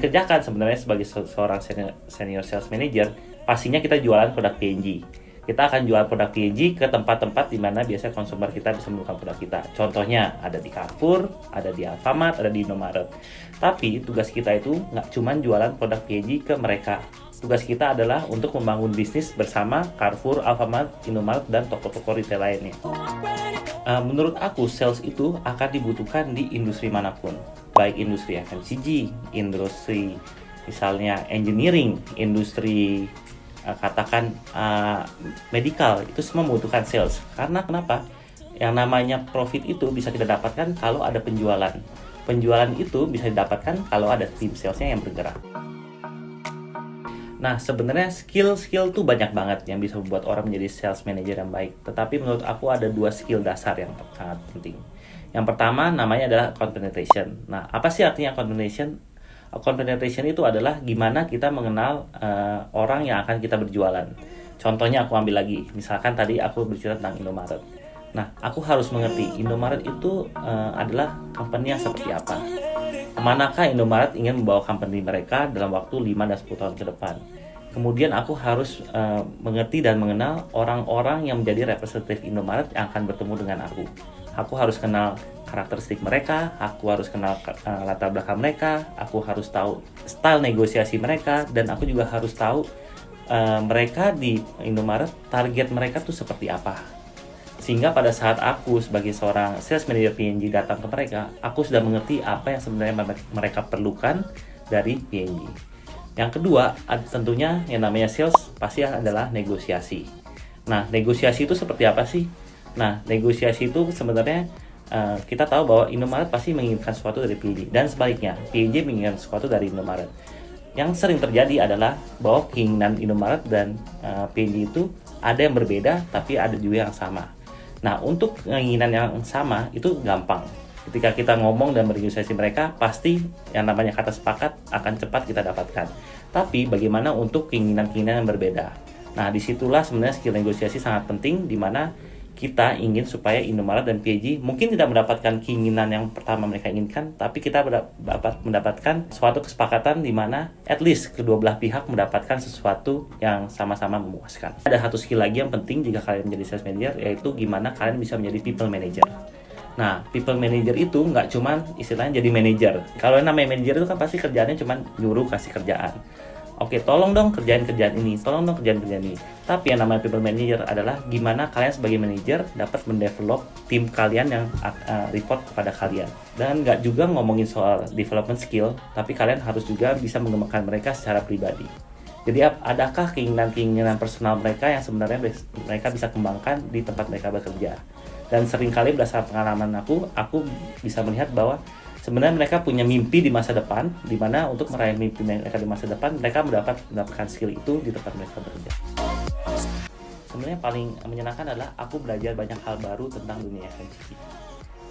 dikerjakan sebenarnya sebagai seorang senior sales manager, pastinya kita jualan produk P&G. Kita akan jual produk P&G ke tempat-tempat di mana biasanya konsumer kita bisa menemukan produk kita. Contohnya ada di Carrefour, ada di Alfamart, ada di Indomaret. Tapi tugas kita itu nggak cuma jualan produk P&G ke mereka. Tugas kita adalah untuk membangun bisnis bersama Carrefour, Alfamart, Indomaret, dan toko-toko retail lainnya. Menurut aku, sales itu akan dibutuhkan di industri manapun. Baik industri FMCG, industri misalnya engineering, industri katakan medical, itu semua membutuhkan sales. Karena kenapa? Yang namanya profit itu bisa kita dapatkan kalau ada penjualan. Penjualan itu bisa didapatkan kalau ada tim salesnya yang bergerak. Nah, sebenarnya skill tuh banyak banget yang bisa membuat orang menjadi sales manager yang baik. Tetapi menurut aku ada 2 skill dasar yang sangat penting. Yang pertama namanya adalah account penetration. Nah, apa sih artinya account penetration? Account penetration itu adalah gimana kita mengenal orang yang akan kita berjualan. Contohnya aku ambil lagi, misalkan tadi aku bercerita tentang Indomaret. Nah, aku harus mengerti Indomaret itu adalah company yang seperti apa. Kemanakah Indomaret ingin membawa company mereka dalam waktu 5 dan 10 tahun ke depan. Kemudian aku harus mengerti dan mengenal orang-orang yang menjadi representatif Indomaret yang akan bertemu dengan aku. Aku harus kenal karakteristik mereka, aku harus kenal latar belakang mereka, aku harus tahu style negosiasi mereka, dan aku juga harus tahu mereka di Indomaret, target mereka tuh seperti apa. Sehingga pada saat aku sebagai seorang sales manager P&G datang ke mereka, aku sudah mengerti apa yang sebenarnya mereka perlukan dari P&G. Yang kedua, tentunya yang namanya sales pasti adalah negosiasi. Nah, negosiasi itu seperti apa sih? Nah, negosiasi itu sebenarnya kita tahu bahwa Indomaret pasti menginginkan sesuatu dari P&G, dan sebaliknya, P&G menginginkan sesuatu dari Indomaret. Yang sering terjadi adalah bahwa keinginan Indomaret dan P&G itu ada yang berbeda, tapi ada juga yang sama. Nah, untuk keinginan yang sama itu gampang. Ketika kita ngomong dan bernegosiasi mereka, pasti yang namanya kata sepakat akan cepat kita dapatkan. Tapi bagaimana untuk keinginan-keinginan yang berbeda? Nah, disitulah sebenarnya skill negosiasi sangat penting, di mana kita ingin supaya Indomaret dan P&G mungkin tidak mendapatkan keinginan yang pertama mereka inginkan, tapi kita dapat mendapatkan suatu kesepakatan di mana at least kedua belah pihak mendapatkan sesuatu yang sama-sama memuaskan. Ada satu skill lagi yang penting jika kalian menjadi sales manager, yaitu gimana kalian bisa menjadi people manager. Nah, people manager itu nggak cuman istilahnya jadi manager. Kalau yang namanya manager itu kan pasti kerjaannya cuman nyuruh kasih kerjaan. Oke, tolong dong kerjaan ini, tolong dong kerjaan ini. Tapi yang namanya people manager adalah gimana kalian sebagai manager dapat mendevelop tim kalian yang report kepada kalian. Dan nggak juga ngomongin soal development skill, tapi kalian harus juga bisa mengembangkan mereka secara pribadi. Jadi adakah keinginan personal mereka yang sebenarnya mereka bisa kembangkan di tempat mereka bekerja. Dan seringkali berdasarkan pengalaman aku bisa melihat bahwa sebenarnya mereka punya mimpi di masa depan, di mana untuk meraih mimpi mereka di masa depan, mereka mendapatkan skill itu di tempat mereka bekerja. Sebenarnya paling menyenangkan adalah aku belajar banyak hal baru tentang dunia FMCG.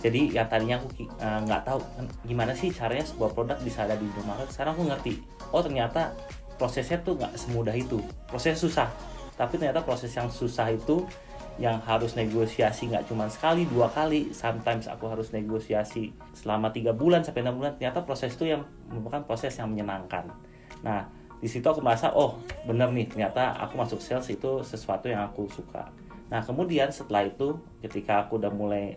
Jadi yang tadinya aku nggak tahu gimana sih caranya sebuah produk bisa ada di Indomaret, sekarang aku ngerti. Oh, ternyata prosesnya tuh nggak semudah itu. Prosesnya susah, tapi ternyata proses yang susah itu yang harus negosiasi nggak cuma sekali, 2 kali, sometimes aku harus negosiasi selama 3 bulan sampai 6 bulan. Ternyata proses itu yang merupakan proses yang menyenangkan. Nah, di situ aku merasa, oh bener nih, ternyata aku masuk sales itu sesuatu yang aku suka. Nah, kemudian setelah itu ketika aku udah mulai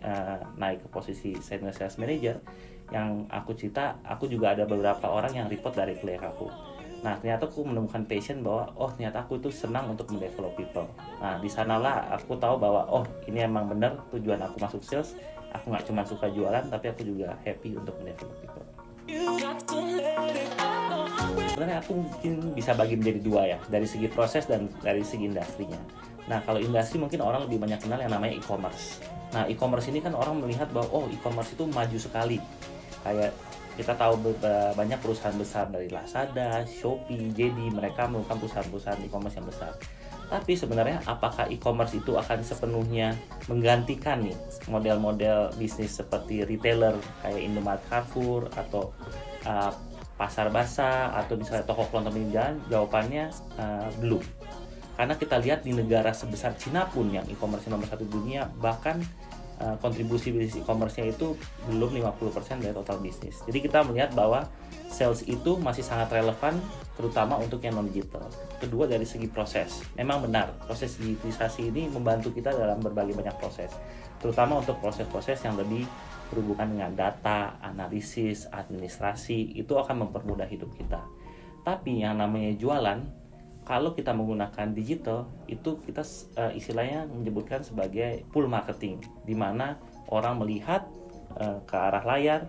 naik ke posisi senior sales manager, yang aku cerita, aku juga ada beberapa orang yang report dari klien aku. Nah, ternyata aku menemukan passion bahwa ternyata aku itu senang untuk mendevelop people. Nah, di sanalah aku tahu bahwa ini emang benar tujuan aku masuk sales. Aku nggak cuma suka jualan, tapi aku juga happy untuk mendevelop people. Sebenarnya aku mungkin bisa bagi menjadi 2 ya, dari segi proses dan dari segi industrinya. Nah, kalau industri mungkin orang lebih banyak kenal yang namanya e-commerce. Nah, e-commerce ini kan orang melihat bahwa e-commerce itu maju sekali. Kayak kita tahu banyak perusahaan besar dari Lazada, Shopee, JD, mereka merupakan perusahaan-perusahaan e-commerce yang besar. Tapi sebenarnya apakah e-commerce itu akan sepenuhnya menggantikan nih model-model bisnis seperti retailer kayak Indomaret, Carrefour, atau pasar basah, atau misalnya toko kelontong pinggir jalan? Jawabannya belum. Karena kita lihat di negara sebesar Cina pun yang e-commerce nomor 1 dunia, bahkan kontribusi bisnis e-commerce-nya itu belum 50% dari total bisnis. Jadi kita melihat bahwa sales itu masih sangat relevan, terutama untuk yang non-digital. Kedua, dari segi proses. Memang benar, proses digitalisasi ini membantu kita dalam berbagai banyak proses, terutama untuk proses-proses yang lebih berhubungan dengan data, analisis, administrasi, itu akan mempermudah hidup kita. Tapi yang namanya jualan, kalau kita menggunakan digital, itu kita istilahnya menyebutkan sebagai pull marketing, di mana orang melihat ke arah layar,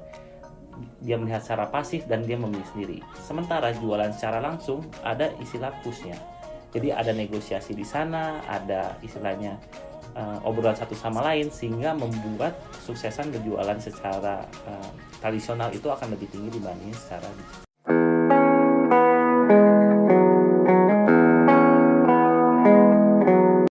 dia melihat secara pasif dan dia membeli sendiri. Sementara jualan secara langsung ada istilah push-nya. Jadi ada negosiasi di sana, ada istilahnya obrolan satu sama lain, sehingga membuat kesuksesan berjualan secara tradisional itu akan lebih tinggi dibanding secara digital.